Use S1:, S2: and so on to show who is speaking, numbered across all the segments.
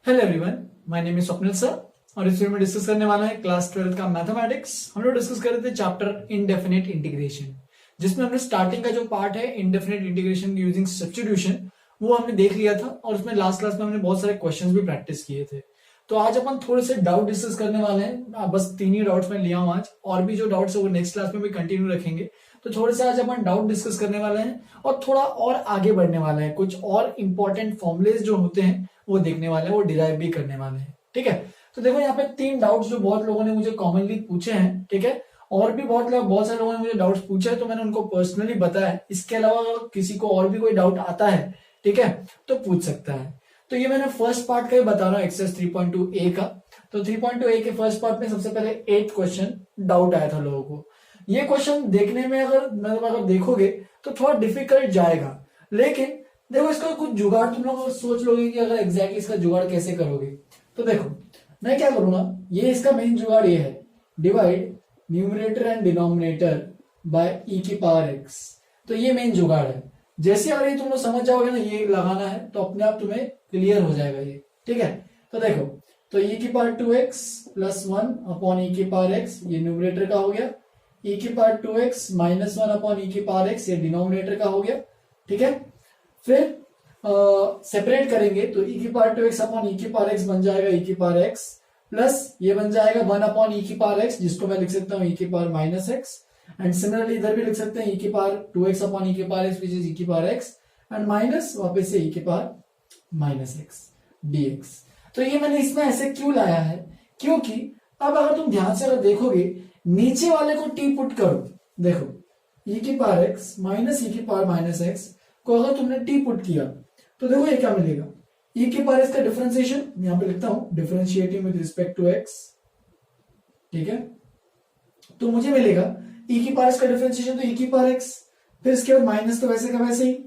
S1: Hello everyone, my name is Swapnil sir और इस video में डिस्कस करने वाला है क्लास 12 का मैथमेटिक्स। हम लोग डिस्कस कर रहे थे चैप्टर इनडेफिनिट इंटीग्रेशन, जिसमें हमने स्टार्टिंग का जो पार्ट है इनडेफिनिट इंटीग्रेशन यूजिंग सब्स्टिट्यूशन वो हमने देख लिया था और उसमें लास्ट क्लास में हमने बहुत सारे क्वेश्चंस भी प्रैक्टिस किए थे। तो आज अपन थोड़े से डाउट डिस्कस करने वाले हैं। बस 3 ही डाउट्स में लिया हूं आज, और भी जो डाउट्स है वो नेक्स्ट क्लास में भी कंटिन्यू रखेंगे। तो थोड़े से आज अपन डाउट डिस्कस करने वाले हैं और थोड़ा और आगे बढ़ने वाले हैं। कुछ और इंपॉर्टेंट फॉर्मुलेज जो होते हैं वो देखने वाले हैं, वो डिराइव भी करने वाले हैं। ठीक है, तो देखो यहाँ पे 3 डाउट्स जो बहुत लोगों ने मुझे कॉमनली पूछे हैं। ठीक है, और भी बहुत सारे लोगों ने मुझे डाउट्स पूछे हैं, तो मैंने उनको पर्सनली बताया। इसके अलावा अगर किसी को और भी कोई डाउट आता है, ठीक है, तो पूछ सकता है। तो ये मैंने फर्स्ट पार्ट का ही बता रहा हूँ, एक्सरसाइज 3.2 ए का। तो 3.2 ए के फर्स्ट पार्ट में सबसे पहले 8th क्वेश्चन डाउट आया था लोगों को। ये क्वेश्चन देखने में अगर देखोगे तो थोड़ा डिफिकल्ट जाएगा, लेकिन देखो इसका कुछ जुगाड़ तुम लोग सोच लोगे कि अगर एग्जैक्टली इसका जुगाड़ कैसे करोगे। तो देखो मैं क्या करूंगा, ये इसका मेन जुगाड़ ये है, divide numerator and denominator by E की पावर एक्स। तो ये मेन जुगाड़ है। जैसे अगर ये तुम लोग समझ जाओगे ना, ये लगाना है तो अपने आप तुम्हें क्लियर हो जाएगा ये। ठीक है, तो देखो, तो ई की पावर 2x प्लस 1 अपॉन ई की पावर x, ये न्यूमरेटर का हो गया। ई की पावर 2x माइनस 1 अपॉन ई की पावर x, ये डिनोमिनेटर का हो गया। ठीक है, फिर सेपरेट करेंगे तो ई की पावर 2x अपॉन ई की पावर x बन जाएगा ई की पावर x, प्लस ये बन जाएगा 1 अपॉन ई की पावर x, जिसको मैं लिख सकता हूँ ई की power minus x। And similarly इधर भी लिख सकते हैं ई की पावर 2x अपॉन ई की पावर x, विच इज ई की पावर x, एंड माइनस वापस से ई की पावर माइनस x dx। तो ये मैंने इसमें ऐसे क्यों लाया है, क्योंकि अब अगर तुम ध्यान से अगर देखोगे, नीचे वाले को टी पुट करो। देखो ई की पावर x माइनस ई की पावर माइनस x को अगर तुमने टी पुट किया तो देखो ये क्या मिलेगा, ई की पावर x का डिफरेंशिएशन यहां पे लिखता हूं, differentiating with respect to x। ठीक है, तो मुझे मिलेगा ई की पावर x का डिफरेंशिएशन तो ई की पावर x, फिर इसके बाद माइनस तो वैसे का वैसे ही,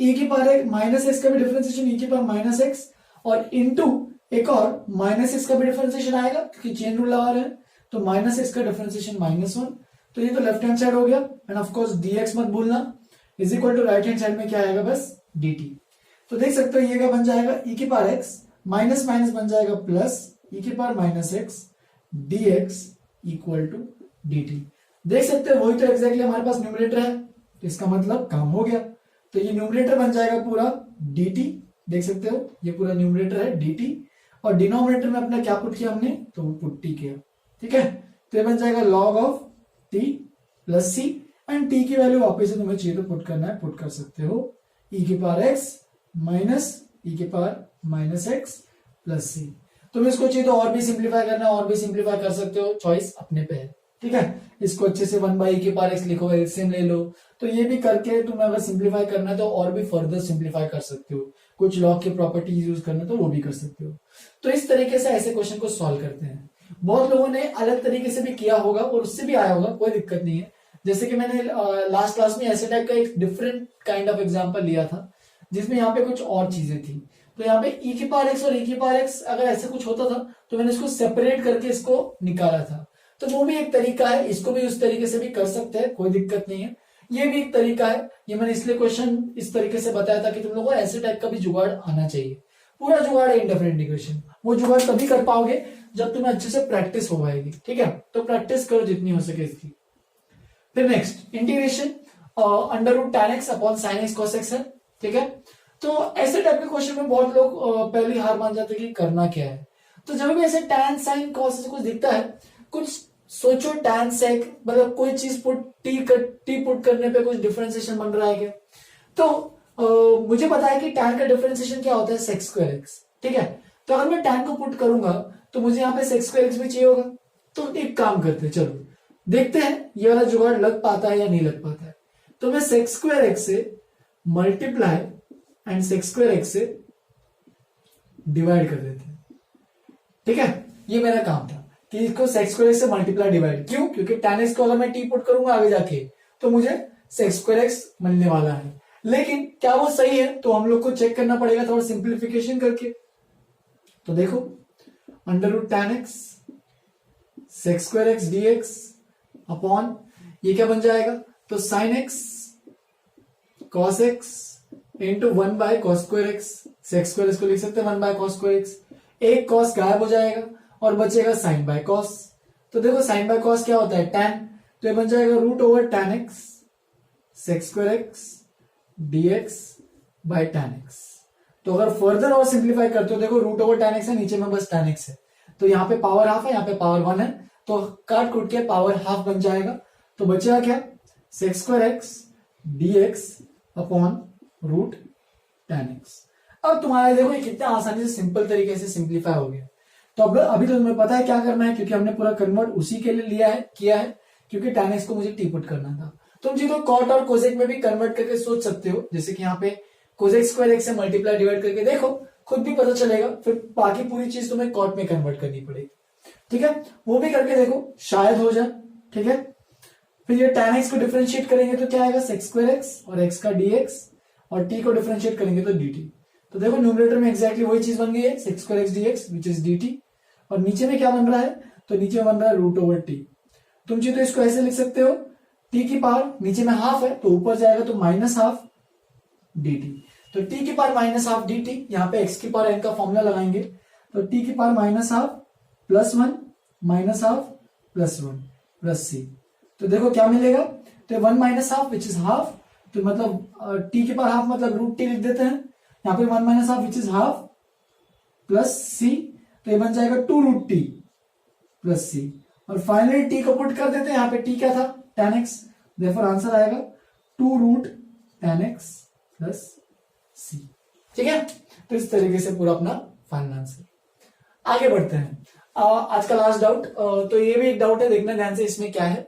S1: ई की पावर माइनस x का भी डिफरेंशिएशन ई की पावर माइनस x, और इनटू एक और माइनस x का भी डिफरेंशिएशन आएगा क्योंकि चेन रूल लगा रहे हैं, तो माइनस x का डिफरेंशिएशन माइनस 1। तो ये तो लेफ्ट हैंड साइड हो गया, एंड ऑफ कोर्स dx मत भूलना, is equal to right hand side में क्या आएगा, बस dt। तो देख सकते हो ये क्या बन जाएगा, ई की पावर x माइनस माइनस बन जाएगा प्लस ई की power minus x dx equal to dt। देख सकते हो वही तो एग्जैक्टली हमारे पास न्यूमरेटर है, तो इसका मतलब काम हो गया। तो ये न्यूमरेटर बन जाएगा पूरा dt, देख सकते हो ये पूरा न्यूमरेटर है dt, और डिनोमिनेटर में अपना क्या पुट किया हमने, तो पुट टी किया। ठीक है, तो ये बन जाएगा log of t plus c, and t की वैल्यू वापस से तुम्हें चाहिए तो पुट करना है, पुट कर सकते हो e की पावर x माइनस ई की पावर माइनस एक्स प्लस सी। तुम इसको चाहिए तो और भी सिंप्लीफाई करना है, और भी सिंप्लीफाई कर सकते हो, चॉइस अपने पे है। ठीक है, इसको अच्छे से 1 बाई ई की पावर एक्स लिखो, एलसीएम ले लो। तो ये भी करके तुम्हें अगर सिंप्लीफाई करना है तो और भी फर्दर सिंप्लीफाई कर सकते हो, कुछ लॉग की प्रॉपर्टीज यूज करना तो वो भी कर सकते हो। तो इस तरीके से ऐसे क्वेश्चन को सॉल्व करते हैं। बहुत लोगों ने अलग तरीके से भी किया होगा और उससे भी आया होगा, कोई दिक्कत नहीं है। जैसे कि मैंने लास्ट क्लास में ऐसे टाइप का एक डिफरेंट काइंड ऑफ एग्जांपल लिया था, जिसमें यहाँ पे कुछ और चीजें थी। तो यहाँ पे ई की पावर एक्स और ई की पावर एक्स अगर ऐसे कुछ होता था तो मैंने इसको सेपरेट करके इसको निकाला था। तो वो भी एक तरीका है, इसको भी उस तरीके से भी कर सकते हैं, कोई दिक्कत नहीं है। ये भी एक तरीका है। ये मैंने इसलिए क्वेश्चन इस तरीके से बताया था कि तुम लोगों को ऐसे टाइप का भी जुगाड़ आना चाहिए। पूरा जुगाड़ है इनडेफिनिट इंटीग्रेशन, वो जुगाड़ तभी कर पाओगे जब तुम्हें अच्छे से प्रैक्टिस हो पाएगी। ठीक है, तो प्रैक्टिस करो जितनी हो सके इसकी। फिर next integration under root tan x upon sin x cos x है। ठीक है, तो ऐसे टाइप के क्वेश्चन में बहुत लोग पहले हार मान जाते हैं कि करना क्या है। तो जब भी ऐसे tan sin cos से कुछ दिखता है, कुछ सोचो tan sec, मतलब कोई चीज टी पुट करने पे कुछ डिफरेंशिएशन बन रहा है क्या। तो मुझे पता है कि tan का डिफरेंशिएशन क्या होता है, sec स्क्वायर x। ठीक है, तो अगर मैं tan को पुट करूंगा तो मुझे यहाँ पे sec स्क्वायर x भी चाहिए होगा। तो एक काम करते हैं, चलो देखते हैं ये वाला जुगाड़ लग पाता है या नहीं लग पाता है। तो मैं sec स्क्वायर x से multiply and sec square x से डिवाइड कर देते हैं। ठीक है, ये मेरा काम था कि इसको sec स्क्वायर x से मल्टीप्लाई डिवाइड, क्यों, क्योंकि tan x को अगर मैं टी पुट करूंगा आगे जाके तो मुझे sec स्क्वायर x मिलने वाला है। लेकिन क्या वो सही है, तो हम लोग को चेक करना पड़ेगा थोड़ा सिंप्लीफिकेशन करके। तो देखो under root tan x sec square x dx upon ये क्या बन जाएगा, तो sin x cos x into 1 by cos square x, sec square इसको लिख सकते हैं 1 बाय cos स्क्वायर x, एक कॉस गायब हो जाएगा और बचेगा साइन बाय कॉस। तो देखो साइन बाय कॉस क्या होता है, tan, तो ये बन जाएगा root over tan x sec square x dx by tan x। तो अगर फर्दर और सिंप्लीफाई करते हो, देखो रूट ओवर tan x है, नीचे में बस tan x है, तो यहाँ पे पावर हाफ है, यहाँ पे पावर 1 है, तो काट कूट के पावर हाफ बन जाएगा। तो बचेगा क्या, sec square x dx upon root tan x। अब तुम्हारा देखो ये कितना आसानी से सिंपल तरीके से सिंप्लीफाई हो गया। तो अब अभी तो तुम्हें पता है क्या करना है, क्योंकि हमने पूरा कन्वर्ट उसी के लिए किया है, क्योंकि tan x को मुझे टी पुट करना था। तुम जी तो कॉट और कोसेक में भी कन्वर्ट करके सोच सकते हो, जैसे कि यहाँ पे कोसेक स्क्वायर एक्स से मल्टीप्लाई डिवाइड करके देखो, खुद भी पता चलेगा, फिर बाकी पूरी चीज तुम्हें कॉट में कन्वर्ट करनी पड़ेगी। ठीक है, वो भी करके देखो, शायद हो जाए। ठीक है, फिर ये tan x को डिफरेंशिएट करेंगे तो क्या आएगा, सेक स्क्वायर एक्स और x का dx, और t को डिफरेंशिएट करेंगे तो dt। तो देखो न्यूमरेटर में एक्जैक्टली वही चीज बन गई है, sec square x dx which is dt, और नीचे में क्या बन रहा है, तो नीचे में बन रहा है रूट ओवर टी। तुम चाहे तो इसको ऐसे लिख सकते हो, t की पावर नीचे में हाफ है तो ऊपर जाएगा तो माइनस हाफ dt। तो t की पावर माइनस हाफ dt, यहाँ पे x की पावर n का फॉर्मूला लगाएंगे, तो t की power minus half plus 1 minus half plus 1 plus c। तो देखो क्या मिलेगा, तो 1 minus half which is half, तो मतलब t की पावर हाफ मतलब रूट टी लिख देते हैं, यहाँ पे 1 minus half which is half plus c, तो ये बन जाएगा 2 रूट टी प्लस c, और फाइनली t को पुट कर देते हैं, यहाँ पे t क्या था, tan x, देयरफॉर आंसर आएगा 2 root tan x plus c। ठीक है, तो इस तरीके से पूरा अपना फाइनल आंसर। आगे बढ़ते हैं, आज का लास्ट डाउट। तो ये भी एक डाउट है, देखना ध्यान से इसमें क्या है।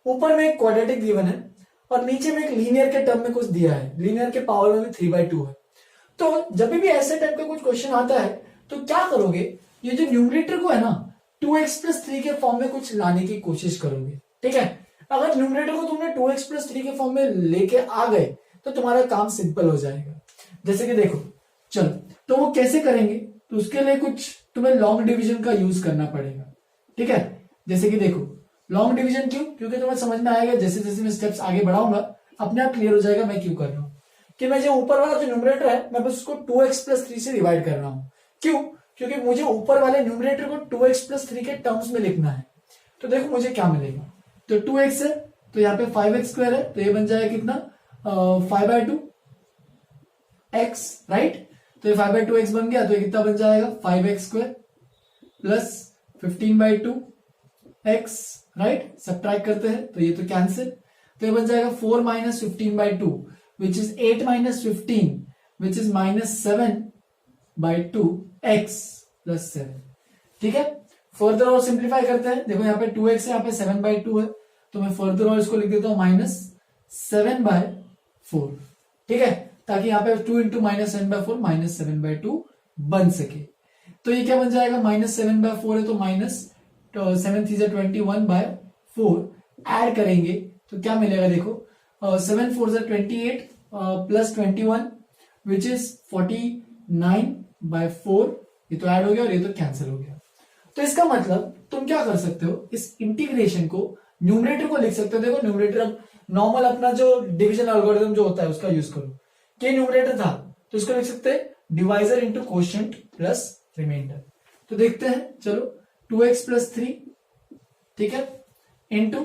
S1: ऊपर में एक क्वाड्रेटिक गिवन है और नीचे में एक लीनियर के टर्म में कुछ दिया है, लीनियर के पावर में भी 3/2 है। तो जब भी ऐसे टाइप का कुछ क्वेश्चन आता है तो क्या करोगे, ये जो न्यूमरेटर को है ना 2x प्लस 3 के फॉर्म में कुछ लाने की कोशिश करोगे। ठीक है, अगर न्यूमरेटर को तुमने 2x प्लस 3 के फॉर्म में लेके आ गए तो तुम्हारा काम सिंपल हो जाएगा। जैसे कि देखो, चलो तो वो कैसे करेंगे, तो उसके लिए कुछ तुम्हें लॉन्ग डिवीजन का यूज करना पड़ेगा। ठीक है, जैसे कि देखो लॉन्ग डिवीजन क्यों, क्योंकि तुम्हें समझ में आएगा जैसे जैसे मैं स्टेप्स आगे बढ़ाऊंगा अपने आप क्लियर हो जाएगा मैं क्यों कर रहा हूं, कि मैं जो ऊपर वाला जो न्यूमरेटर है मैं बस उसको 2x प्लस 3 से डिवाइड कर रहा हूं। क्यों, क्योंकि मुझे ऊपर वाले न्यूमरेटर को 2x प्लस 3 के टर्म्स में लिखना है। तो देखो मुझे क्या मिलेगा, तो 2x है तो यहाँ पे 5x स्क्वायर है, तो ये बन जाएगा कितना 5/2 x, राइट। तो ये 5/2 x बन गया, तो ये कितना बन जाएगा 5x square plus 15/2 x, right. Subtract करते हैं तो ये तो कैंसिल, तो ये बन जाएगा 4 minus 15/2 which is 8 minus 15 which is minus 7/2 x plus 7। ठीक है, फर्दर और सिंप्लीफाई करते हैं, देखो यहाँ पे 2x है, यहाँ पे 7/2 है, तो मैं फर्दर और इसको लिख देता हूं माइनस 7/4। ठीक है, ताकि यहाँ पे 2 इंटू माइनस 7/4 माइनस 7/2 बन सके। तो ये क्या बन जाएगा, माइनस 7/4 है तो माइनस 7 3 21/4 ऐड करेंगे तो क्या मिलेगा, देखो 7 4 28 प्लस 21 विच इज 49/4, ये तो ऐड हो गया और ये तो कैंसिल हो गया। तो इसका मतलब तुम क्या कर सकते हो, इस इंटीग्रेशन को न्यूमरेटर को लिख सकते हो। देखो न्यूमरेटर नॉर्मल अपना जो डिवीजन एल्गोरिथम जो होता है उसका यूज करो, के न्यूमरेटर था तो इसको लिख सकते हैं divisor into quotient plus remainder. तो देखते हैं, चलो 2x प्लस 3, ठीक है, into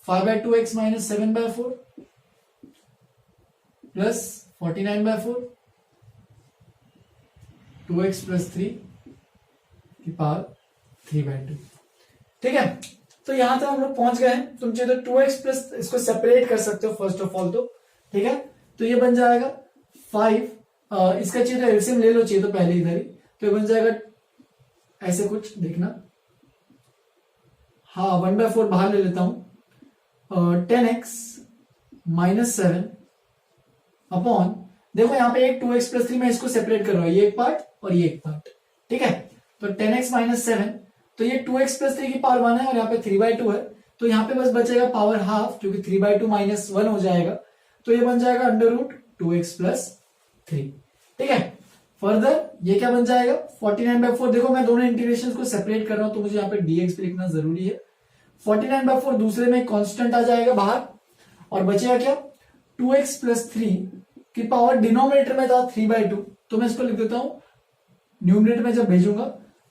S1: 5/2x minus 7/4 plus 49/4 2x plus 3 की पावर 3/2। ठीक है, तो यहां तक हम लोग पहुंच गए हैं। तुम चाहिए तो 2x प्लस इसको सेपरेट कर सकते हो फर्स्ट ऑफ ऑल, तो ठीक है, तो ये बन जाएगा 5, इसका चाहिए तो एलसीएम ले लो, चाहिए तो पहले इधर ही, तो ये बन जाएगा ऐसे कुछ, देखना, हाँ 1/4 बाहर ले लेता हूं, 10x माइनस 7 अपॉन, देखो यहाँ पे एक 2x प्लस 3 मैं इसको सेपरेट कर रहा हूं, ये एक पार्ट और ये एक पार्ट। ठीक है, तो 10x माइनस 7, तो ये 2x प्लस 3 की पावर 1 है और यहाँ पे 3/2 है, तो यहाँ पे बस बचेगा पावर हाफ, क्योंकि 3/2 माइनस 1 हो जाएगा, तो ये बन जाएगा अंडर रूट 2x प्लस 3। ठीक है, फर्दर ये क्या बन जाएगा 49/4, देखो मैं दोनों इंटीग्रेशन को सेपरेट कर रहा हूं तो मुझे यहाँ पे dx भी लिखना जरूरी है। 49/4 दूसरे में कांस्टेंट आ जाएगा बाहर, और बचेगा क्या 2x प्लस 3 की पावर डिनोमिनेटर में था 3/2, तो मैं इसको लिख देता हूं न्यूमरेटर में जब भेजूंगा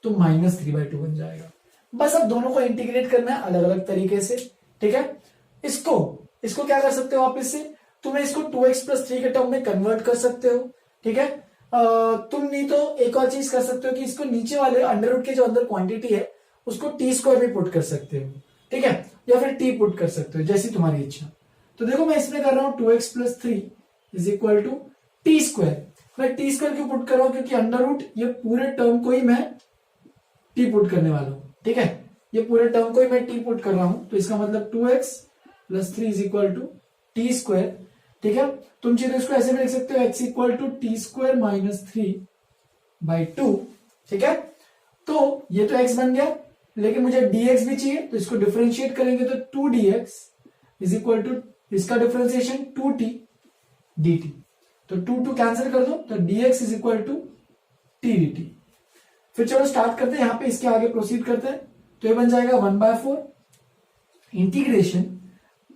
S1: तो -3/2 बन जाएगा। बस अब दोनों को इंटीग्रेट करना है अलग अलग तरीके से, ठीक है। इसको क्या कर सकते हो वापस से, तुम्हें इसको 2x+3 के टर्म में कन्वर्ट कर सकते हो, ठीक है। तुम नहीं तो एक और चीज कर सकते हो कि इसको नीचे वाले अंडर रूट के जो अंदर क्वांटिटी है उसको t² में पुट कर सकते हो, ठीक है, या फिर t पुट कर सकते हो, जैसी तुम्हारी इच्छा। तो देखो मैं इसमें कर रहा हूं 2x+3 is equal to t²। मैं t² क्यों पुट कर रहा हूं, क्योंकि अंडर रूट ये पूरे टर्म को ही मैं t पुट करने वाला हूं, ठीक है। ये पूरे टर्म को ही मैं t पुट कर रहा हूं, तो इसका मतलब 2x+3 is equal to t², ठीक है। तुम चाहे तो इसको ऐसे भी लिख सकते हो x इक्वल टू t² - 3/2, ठीक है। तो ये तो x बन गया, लेकिन मुझे dx भी चाहिए, तो इसको डिफरेंशिएट करेंगे तो 2dx इज इक्वल टू इसका डिफरेंशिएशन 2t dt। तो 2 कैंसिल कर दो, तो dx is equal to t dt। फिर चलो स्टार्ट करते हैं, यहां पे इसके आगे प्रोसीड करते हैं। तो ये बन जाएगा 1/4 इंटीग्रेशन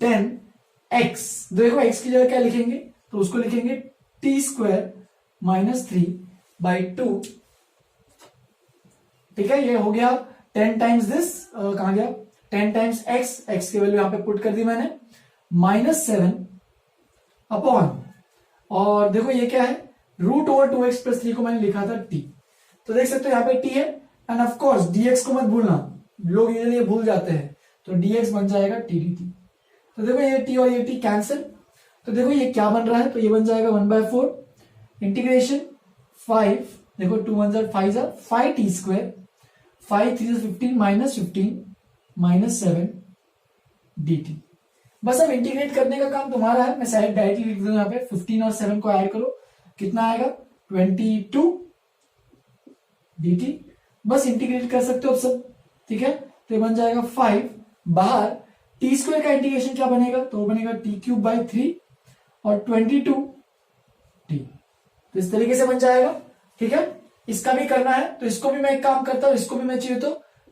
S1: 10x, देखो x की जगह क्या लिखेंगे, तो उसको लिखेंगे t² - 3/2, ठीक है। ये हो गया 10 टाइम्स दिस, कहां गया 10 टाइम्स x की वैल्यू यहां पे पुट कर दी मैंने, -7 अपॉन, और देखो ये क्या है, √2x+3 को मैंने लिखा था t, तो देख सकते हो यहाँ पे t है, एंड ऑफ कोर्स dx को मत भूलना, लोग ये भूल जाते हैं, तो dx बन जाएगा t dt। तो देखो ये t और ये t कैंसिल, तो देखो ये क्या बन रहा है, तो ये बन जाएगा 1/4 इंटीग्रेशन 5, देखो 2 1 5 5t², 5 3 15 -15 -7 dt। बस अब इंटीग्रेट करने का काम तुम्हारा है, मैं साइड डायरेक्टली लिख दूं, यहाँ पे 15 और 7 को ऐड करो, कितना आएगा 22 dt। बस इंटीग्रेट कर सकते हो अब सब, ठीक है। तो ये बन जाएगा 5, बाहर t² का इंटीग्रेशन क्या बनेगा, तो वो बनेगा t³ 3 और 22 t, तो इस तरीके से बन जाएगा, ठीक है। इसका भी करना है, तो इसको भी मैं एक काम करता हूं, इसको भी मैं चाहिए तो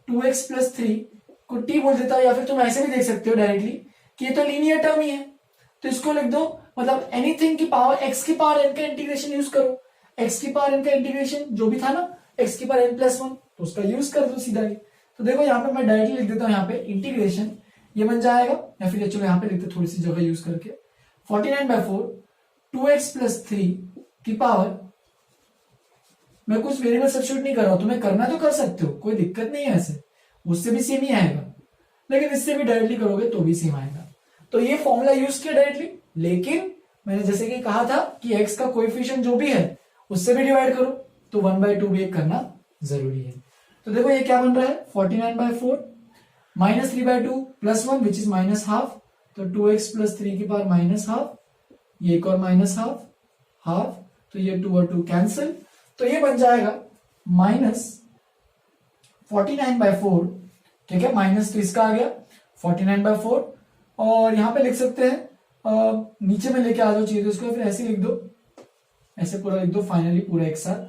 S1: 2x+3 को t बोल देता हूं, या फिर तुम ऐसे भी देख सकते हो डायरेक्टली कि ये तो लीनियर टर्म ही है, तो इसको लिख दो, मतलब एनीथिंग की पावर x की पावर n का इंटीग्रेशन यूज करो, x की पावर n का इंटीग्रेशन जो भी था ना x की पावर n+1, तो उसका यूज कर दो सीधा ही। तो देखो यहाँ पे मैं डायरेक्टली लिख देता हूँ, यहाँ पे इंटीग्रेशन ये बन जाएगा, या फिर चलो यहाँ पे लिखते थोड़ी सी जगह यूज करके, 49/4 2x+3 की पावर, मैं कुछ वेरिएबल सब्स्टिट्यूट नहीं कर रहा हूं, तुम्हें करना तो कर सकते हो, कोई दिक्कत नहीं है, ऐसे उससे भी सेम ही आएगा, लेकिन इससे भी डायरेक्टली करोगे तो भी सेम आएगा। तो ये फॉर्मूला यूज किया डायरेक्टली, लेकिन मैंने जैसे कि कहा था कि x का कोएफिशिएंट जो भी है उससे भी डिवाइड करो, तो 1/2 भी करना जरूरी है। तो देखो ये क्या बन रहा है, 49/4 -3/2 +1 विच इज -12, तो 2x+3 की पावर -12, ये एक और -12, तो ये 2 और 2 कैंसिल, तो ये बन जाएगा -49/4, ठीक है, माइनस तो इसका आ गया 49/4, और यहां पे लिख सकते हैं, नीचे में लेके आ जाओ चाहिए तो इसको, फिर ऐसे लिख दो, ऐसे पूरा लिख दो फाइनली पूरा एक साथ,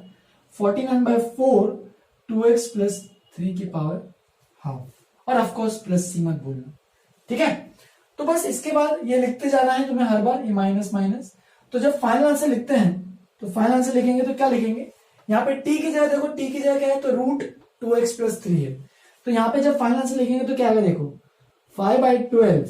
S1: 49/4 2x+3 की पावर हाफ, और ऑफकोर्स प्लस सी मत भूलना, ठीक है। तो बस इसके बाद ये लिखते जाना है तुम्हें हर बार, ये माइनस माइनस। तो जब फाइनल आंसर लिखते हैं तो फाइनल आंसर लिखेंगे तो क्या लिखेंगे, यहाँ पे t की जगह देखो, t की जगह क्या है, तो √2x+3 है, तो यहाँ पे जब फाइनल आंसर लिखेंगे तो क्या आएगा, देखो 5/12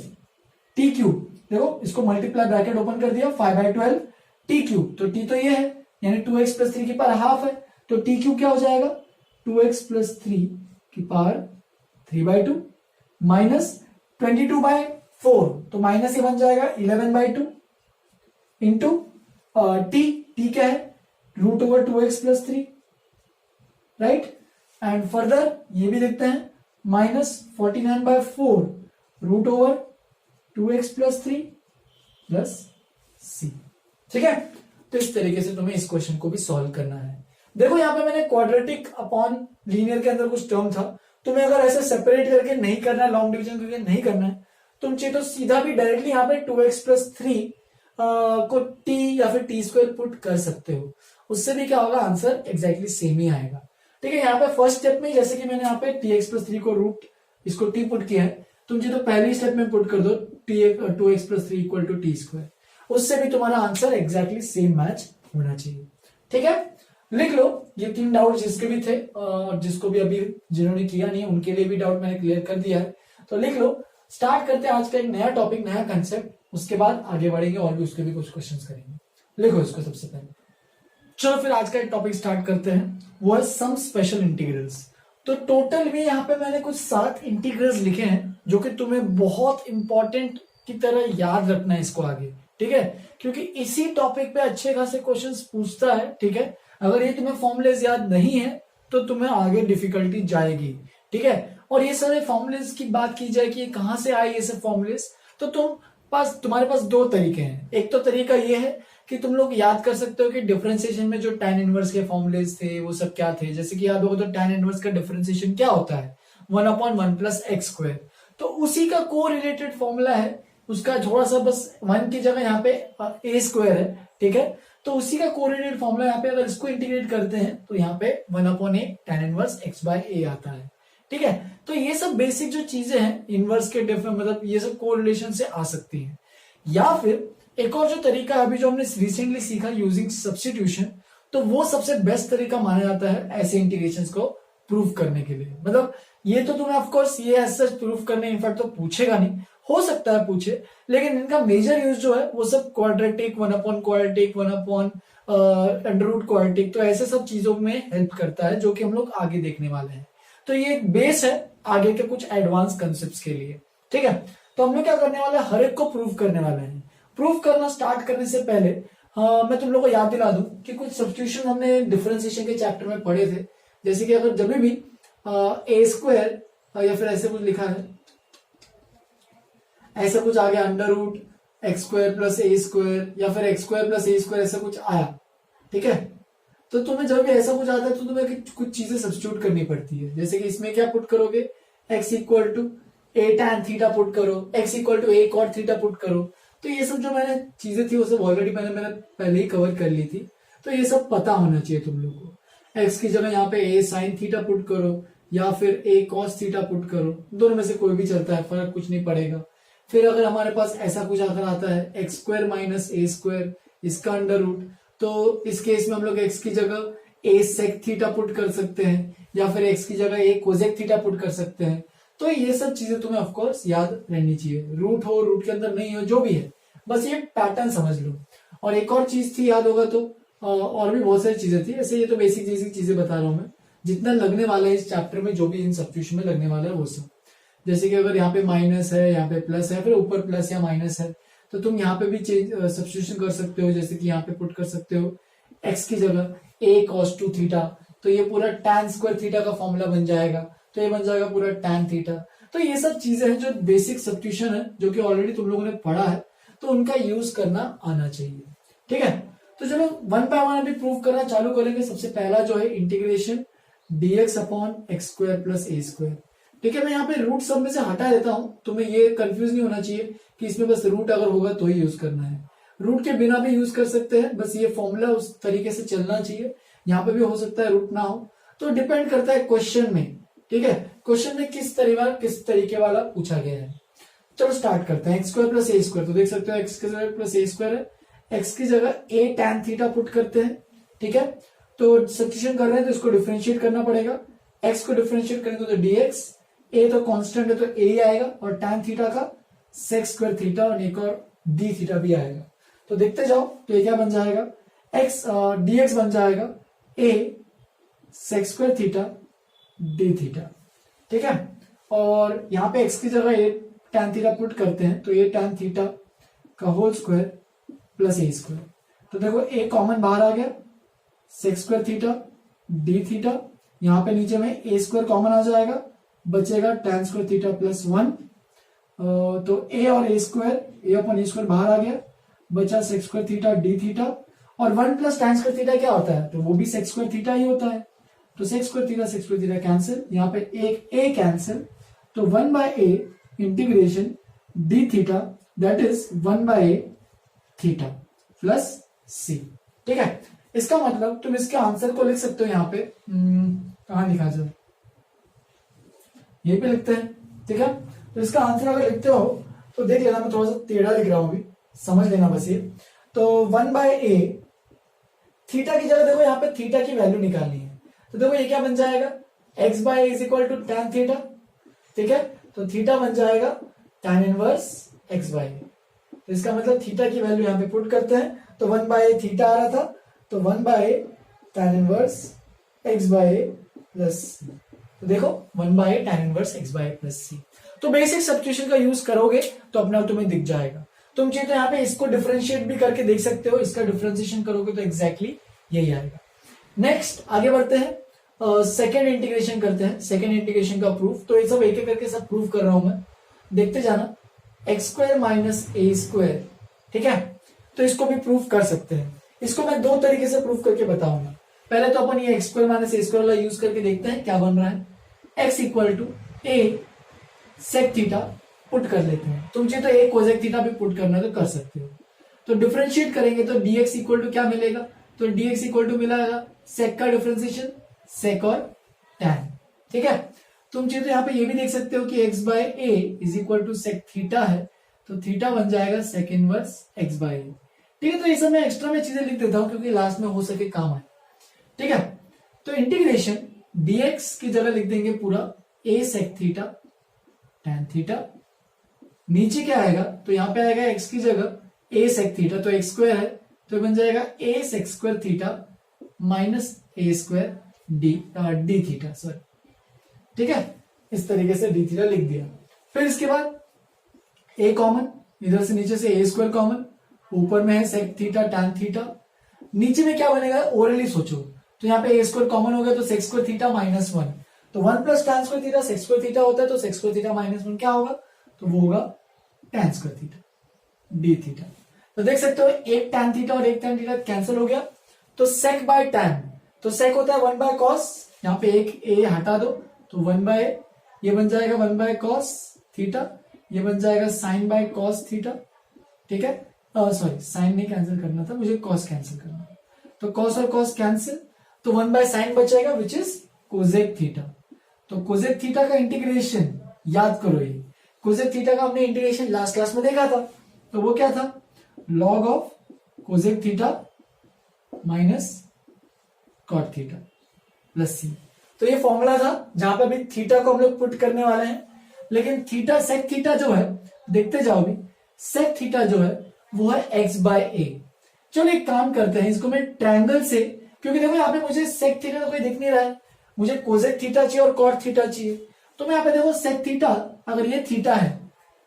S1: t³, देखो इसको मल्टीप्लाई ब्रैकेट ओपन कर दिया, 5/12 t³, तो t तो ये है, यानी 2x+3 की पावर हाफ है, तो t³ क्या हो जाएगा, 2x+3 की पावर 3/2 माइनस 22/4, तो माइनस ये बन जाएगा 11/2 इंटू t क्या है, √2x+3, राइट। एंड फर्दर ये भी लिखते हैं -49/4 √2x+3 प्लस c, ठीक है। तो इस तरीके से तुम्हें इस क्वेश्चन को भी सॉल्व करना है। देखो यहाँ पे मैंने क्वाड्रेटिक अपॉन लीनियर के अंदर कुछ टर्म था, तुम्हें अगर ऐसे सेपरेट करके नहीं करना है, लॉन्ग डिवीजन करके नहीं करना है, तुम चाहिए तो सीधा भी डायरेक्टली यहाँ पे 2x+3 को t या फिर t² पुट कर सकते हो, उससे भी क्या होगा, आंसर एग्जैक्टली सेम ही आएगा, ठीक है। यहाँ पे फर्स्ट स्टेप में जैसे कि मैंने यहाँ पे tx+3 को रूट इसको t पुट किया है, तुम चाहिए तो पहली स्टेप में पुट कर दो 2x+3 इक्वल टू t², उससे भी तुम्हारा आंसर एग्जैक्टली सेम मैच होना चाहिए, ठीक है। लिख लो ये 3 डाउट जिसके भी थे और जिसको भी अभी जिन्होंने किया नहीं उनके लिए भी डाउट मैंने क्लियर कर दिया है। तो लिख लो। स्टार्ट करते हैं आज का एक नया टॉपिक, नया कंसेप्ट, उसके बाद आगे बढ़ेंगे और भी उसके भी कुछ क्वेश्चंस करेंगे। लिखो इसको सबसे पहले। चलो फिर आज का एक टॉपिक स्टार्ट करते हैं, वो है सम स्पेशल इंटीग्रल्स। तो टोटल में यहाँ पे मैंने कुछ 7 इंटीग्रल्स लिखे हैं जो कि तुम्हें बहुत इंपॉर्टेंट की तरह याद रखना है इसको आगे, ठीक है, क्योंकि इसी टॉपिक पे अच्छे खासे क्वेश्चंस पूछता है, ठीक है। अगर ये तुम्हें फॉर्मुलेज याद नहीं है तो तुम्हें आगे डिफिकल्टी जाएगी, ठीक है। और ये सारे फॉर्मुलेज की बात की जाए कि ये कहां से आए ये सब फॉर्मुलेज, तो तुम्हारे पास 2 तरीके हैं। एक तो तरीका ये है कि तुम लोग याद कर सकते हो कि डिफरेंशिएशन में जो tan इनवर्स के फॉर्मुलेज थे वो सब क्या थे। जैसे कि याद होगा तो tan इनवर्स का डिफरेंशिएशन क्या होता है, 1/1 + x²। तो उसी का को रिलेटेड फॉर्मूला है, उसका थोड़ा सा बस 1 की जगह यहाँ पे a² है, ठीक है। तो उसी का कोरिलेटेड फॉर्मूला यहाँ पे अगर इसको इंटीग्रेट करते हैं तो यहाँ पे 1/a tan इनवर्स x/a आता है, ठीक है। तो ये सब बेसिक जो चीजें हैं इनवर्स के डिफरेंट, मतलब ये सब कोरिलेशन से आ सकती हैं। या फिर एक और जो तरीका अभी जो हमने रिसेंटली सीखा यूजिंग सब्स्टिट्यूशन, तो वो सबसे बेस्ट तरीका माना जाता है ऐसे इंटीग्रेशंस को प्रूव करने के लिए। मतलब ये तो तुम्हें ऑफकोर्स ये ऐसा प्रूव करने इनफैक्ट तो पूछेगा नहीं, हो सकता है पूछे, लेकिन इनका मेजर यूज जो है वो सब क्वाड्रेटिक, 1/क्वाड्रेटिक, 1/√क्वाड्रेटिक, तो ऐसे सब चीजों में हेल्प करता है जो कि हम लोग आगे देखने वाले हैं। तो ये एक बेस है आगे के कुछ एडवांस कंसेप्ट के लिए, ठीक है। तो हम लोग क्या करने वाले हैं, हर एक को प्रूव करने वाले हैं। प्रूव करना स्टार्ट करने से पहले मैं तुम लोग को याद दिला दूं कि कुछ सब्स्टिट्यूशन हमने डिफरेंशिएशन के चैप्टर में पढ़े थे। जैसे कि अगर जब भी a² या फिर ऐसे कुछ लिखा है, ऐसा कुछ आ गया √x² + a² या फिर x² + a² ऐसा कुछ आया, ठीक है। तो तुम्हें जब भी ऐसा कुछ आता है तो तुम्हें कुछ चीजें सब्स्टिट्यूट करनी पड़ती है। जैसे कि इसमें क्या पुट करोगे, x = a tan theta put करो, x = a cot theta put करो। तो ये सब जो मैंने चीजें थी वो सब ऑलरेडी मैंने पहले ही कवर कर ली थी, तो ये सब पता होना चाहिए तुम लोग को। x की जगह यहाँ पे a sin थीटा पुट करो या फिर a cos थीटा पुट करो, दोनों में से कोई भी चलता है, फर्क कुछ नहीं पड़ेगा। फिर अगर हमारे पास ऐसा कुछ अगर आता है x² - a², इसका अंडर रूट, तो इस केस में हम लोग x की जगह a sec थीटा पुट कर सकते हैं या फिर x की जगह a cosec थीटा पुट कर सकते हैं। तो ये सब चीजें तुम्हें ऑफकोर्स याद रहनी चाहिए, रूट हो रूट के अंदर नहीं हो जो भी है, बस ये पैटर्न समझ लो। और एक और चीज थी याद होगा तो और भी बहुत सारी चीजें थी, ऐसे ये तो बेसिक चीजें बता रहा हूं मैं, जितना लगने वाला है इस चैप्टर में, जो भी इन सब्स्टिट्यूशन में लगने वाला है वो सब। जैसे कि अगर यहाँ पे माइनस है, यहाँ पे प्लस है, फिर ऊपर प्लस या माइनस है, तो तुम यहाँ पे भी सब्स्टिट्यूशन कर सकते हो। जैसे कि यहाँ पे पुट कर सकते हो x की जगह a cos 2 थीटा, तो ये पूरा tan² थीटा का फॉर्मूला बन जाएगा, तो ये बन जाएगा पूरा tan थीटा। तो ये सब चीजें हैं जो बेसिक सब्स्टिट्यूशन है, जो कि ऑलरेडी तुम लोगों ने पढ़ा है, तो उनका यूज करना आना चाहिए, ठीक है। तो चलो 1 बाय 1 अभी प्रूव करना चालू करेंगे। सबसे पहला जो है इंटीग्रेशन dx/x² + a², ठीक है। मैं यहाँ पे रूट सब में से हटा देता हूं, तुम्हें ये कंफ्यूज नहीं होना चाहिए कि इसमें बस रूट अगर होगा तो ही यूज करना है, रूट के बिना भी यूज कर सकते हैं, बस ये फॉर्मूला उस तरीके से चलना चाहिए। यहाँ पे भी हो सकता है रूट ना हो, तो डिपेंड करता है क्वेश्चन में, ठीक है, क्वेश्चन में किस तरीके वाला पूछा गया है। चलो स्टार्ट करते हैं। x² + a², तो देख सकते हो x² + a² है, x की जगह a tan थीटा पुट करते हैं, ठीक है। तो सब्स्टिट्यूशन कर रहे हैं तो इसको डिफरेंशिएट करना पड़ेगा, x को डिफरेंशिएट करेंगे तो dx, a तो कांस्टेंट है तो a ही आएगा, और tan थीटा का sec² थीटा और एक और d थीटा भी आएगा। तो देखते जाओ, तो ये क्या बन जाएगा, dx बन जाएगा a sec² theta d theta, ठीक है। और यहाँ पे x की जगह a tan थीटा पुट करते हैं, तो ये tan थीटा का होल स्क्वायर + a²। तो देखो a कॉमन बाहर आ गया, sec² थीटा d थीटा, यहाँ पे नीचे में a² कॉमन आ जाएगा, बचेगा tan² थीटा +1। तो a और a² बाहर आ गया, बचा sec² थीटा d थीटा, और 1 + tan² थीटा क्या होता है, तो वो भी sec² थीटा ही होता है। तो sec² थीटा कैंसिल, यहाँ पे एक a कैंसिल, तो 1/a integration d theta, that is 1/a theta + c, ठीक है। इसका मतलब तुम इसके आंसर को लिख सकते हो यहाँ पे, कहां लिखा जाए, यहीं पे लिखते हैं, ठीक है। तो इसका आंसर अगर लिखते हो तो देख लेना, मैं थोड़ा सा टेढ़ा लिख रहा हूं अभी, समझ लेना बस ये। तो 1/a थीटा की जगह देखो यहाँ पे थीटा की वैल्यू निकालनी है, तो देखो ये क्या बन जाएगा, x by is equal to tan theta, ठीक है। तो थीटा बन जाएगा tan इनवर्स एक्स बाय, तो इसका मतलब थीटा की वैल्यू यहाँ पे पुट करते हैं, तो 1 बाय थीटा आ रहा था, तो 1 by tan inverse x by plus, तो देखो 1 by tan inverse x by plus सी। तो बेसिक सब्स्टिट्यूशन का यूज करोगे तो अपने आप तुम्हें दिख जाएगा। तुम चाहिए तो यहाँ पे इसको डिफरेंशिएट भी करके देख सकते हो, इसका डिफरेंशिएशन करोगे तो एग्जैक्टली यही आएगा। नेक्स्ट आगे बढ़ते हैं, सेकेंड इंटीग्रेशन करते हैं, सेकेंड इंटीग्रेशन का प्रूफ। तो ये सब एक एक करके सब प्रूफ कर रहा हूं मैं, देखते जाना। X square minus a square, ठीक है, तो इसको भी प्रूफ कर सकते हैं। इसको मैं दो तरीके से प्रूफ करके बताऊंगा। पहले तो अपन ये x square minus a square वाला यूज करके देखते हैं क्या बन रहा है। X equal to a sec theta put कर लेते हैं, तुम चाहिए तो ए कोसेक थीटा भी पुट करना तो कर सकते हो। तो डिफरेंशिएट करेंगे तो dx इक्वल टू क्या मिलेगा, तो dx इक्वल टू मिलेगा सेक का डिफरेंशिएशन सेक और tan, ठीक है। तुम चाहिए तो यहाँ पे ये भी देख सकते हो कि x by a is equal to sec theta है, तो थीटा बन जाएगा sec inverse x by a, ठीक है। तो ये सब मैं एक्स्ट्रा में चीजें लिख देता हूं क्योंकि लास्ट में हो सके काम है, ठीक है। तो इंटीग्रेशन dx की जगह लिख देंगे पूरा a sec theta tan theta, नीचे क्या आएगा, तो यहाँ पे आएगा x की जगह a सेक थीटा, तो x स्क्वायर है तो बन जाएगा a sec square theta minus a square d theta, sorry, ठीक है। इस तरीके से डी थीटा लिख दिया। फिर इसके बाद a कॉमन, इधर से नीचे से a स्क्वायर कॉमन, ऊपर में है सेक थीटा tan थीटा, नीचे में क्या बनेगा ओरली सोचो, तो यहाँ पे a स्क्वायर कॉमन हो गया तो सेक स्क्वायर थीटा माइनस 1, तो 1 plus tan square theta sec square theta होता है, तो सेक स्क्वायर थीटा माइनस 1 क्या होगा, तो वो होगा tan square theta d theta. तो देख सकते हो एक tan थीटा और एक tan थीटा कैंसिल हो गया, तो सेक बाय tan, तो सेक होता है 1 बाय कॉस, यहाँ पे एक ए हटा दो तो 1 बाय, ये बन जाएगा 1 बाय कॉस थीटा, ये बन जाएगा साइन बाय कॉस थीटा, ठीक है। सॉरी साइन नहीं कैंसिल करना था मुझे, कॉस कैंसिल करना, तो कॉस और कॉस कैंसिल, तो 1 बाय साइन बचेगा विच इज कोजेक थीटा। तो कोजेक थीटा का इंटीग्रेशन याद करो, ये कोजेक थीटा का हमने इंटीग्रेशन लास्ट क्लास में देखा था, तो वो क्या था, log of cosec theta minus cot theta plus सी। तो ये फॉर्मूला था जहां पे अभी थीटा को हम लोग पुट करने वाले हैं, लेकिन थीटा सेक थीटा जो है देखते जाओ भी, सेक थीटा जो है वो है एक्स बाय ए। चलो एक काम करते हैं, इसको मैं ट्रायंगल से, क्योंकि देखो यहाँ पे मुझे सेक थीटा तो कोई दिख नहीं रहा है, मुझे कोजेक थीटा चाहिए और कॉट थीटा चाहिए, तो मैं यहाँ पे देखो सेक थीटा, अगर ये थीटा है,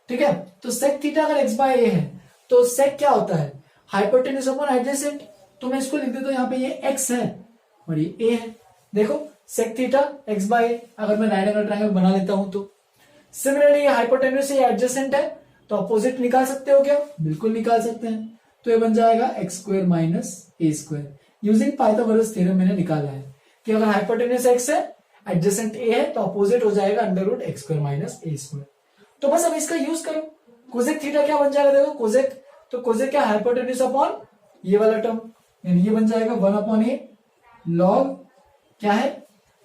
S1: ठीक है, तो सेक थीटा अगर एक्स बाय ए है तो सेक क्या होता है, हाइपोटेन्यूज अपॉन एडजेसेंट, तो मैं इसको लिख देता हूं यहाँ पे ये x है और ये a है। देखो सेक थीटा एक्स बाय ए, अगर मैं राइट एंगल ट्रायंगल बना लेता हूं तो सिमिलरली ये हाइपोटेन्यूज से एडजेसेंट है, तो अपोजिट निकाल सकते हो क्या, बिल्कुल निकाल सकते हैं। तो ये बन जाएगा x square minus a square, using Pythagoras theorem मैंने निकाला है कि अगर हाइपोटेन्यूज x है एडजेसेंट a है तो अपोजिट हो जाएगा under root x square minus a square. तो बस अब इसका यूज करो, कोजेक थीटा क्या बन जाएगा, देखो कोजेक, तो कोजेक क्या हाइपोटेन्यूज अपॉन ये वाला टर्म, यानी ये बन जाएगा 1 अपॉन ए लॉग क्या है,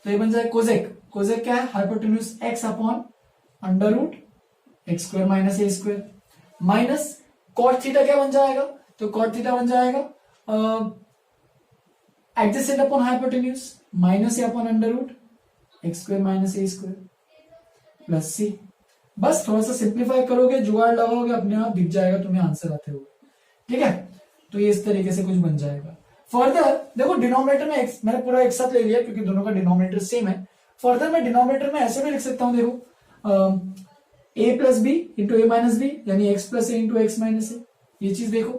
S1: तो ये बन जाएगा कोजेक, कोजेक क्या है hypotenuse x upon under root x square minus a square, minus cot theta क्या बन जाएगा, तो कॉट थीटा बन जाएगा adjacent upon hypotenuse minus a upon under root x square minus a square plus c. बस थोड़ा सा सिंप्लीफाई करोगे, जुगाड़ लगाओगे, अपने आप दिख जाएगा तुम्हें आंसर आते हुए, ठीक है। तो ये इस तरीके से कुछ बन जाएगा। फर्दर देखो डिनोमिनेटर में x, मैंने पूरा एक साथ ले लिया क्योंकि दोनों का डिनोमिनेटर सेम है। फर्दर मैं डिनोमिनेटर में ऐसे भी लिख सकता हूं, देखो a plus b into a minus b, यानी x plus a into x minus a, ये चीज देखो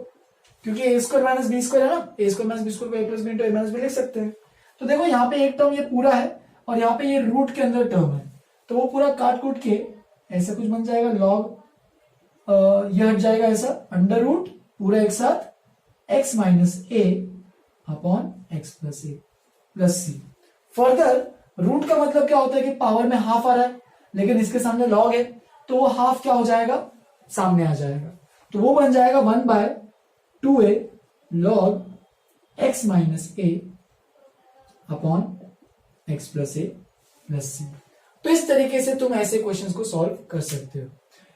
S1: क्योंकि a square minus b square है ना, a square minus b square को a plus b into a minus b लिख सकते हैं। तो देखो यहाँ पे एक टर्म ये पूरा है और यहाँ पे ये रूट के अंदर टर्म है, तो वो पूरा काट कूट के ऐसा कुछ बन जाएगा, लॉग ये हट जाएगा ऐसा, अंडर रूट पूरा एक साथ x minus a upon x plus a plus C. Further root का मतलब क्या होता है कि पावर में हाफ आ रहा है, लेकिन इसके सामने लॉग है तो वो हाफ क्या हो जाएगा, सामने आ जाएगा, तो वो बन जाएगा 1 by 2a log x minus a upon x plus a plus सी। तो इस तरीके से तुम ऐसे क्वेश्चंस को सॉल्व कर सकते हो।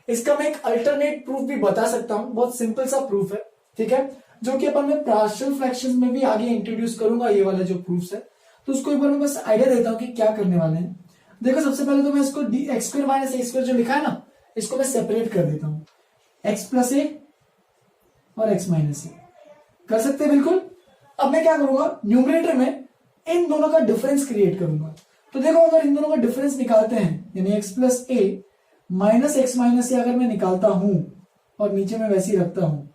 S1: इसका मैं एक अल्टरनेट प्रूफ भी बता सकता हूं, बहुत सिंपल सा प्रूफ है, ठीक है। जो कि अपन में पार्शियल फ्रैक्शंस में भी आगे इंट्रोड्यूस करूंगा ये वाला जो प्रूफ्स है। तो उसको एक बार मैं बस आइडिया देता हूं कि क्या करने वाले हैं। देखो सबसे पहले तो मैं इसको x square minus a square जो लिखा है ना, इसको मैं सेपरेट कर देता हूं, एक्स प्लस ए और एक्स माइनस ए कर सकते हैं बिल्कुल। अब मैं क्या करूंगा, न्यूमरेटर में इन दोनों का डिफरेंस क्रिएट करूंगा। तो देखो अगर इन दोनों का डिफरेंस निकालते हैं, यानी एक्स प्लस ए माइनस एक्स माइनस ए अगर मैं निकालता हूं और नीचे में वैसे ही रखता हूं,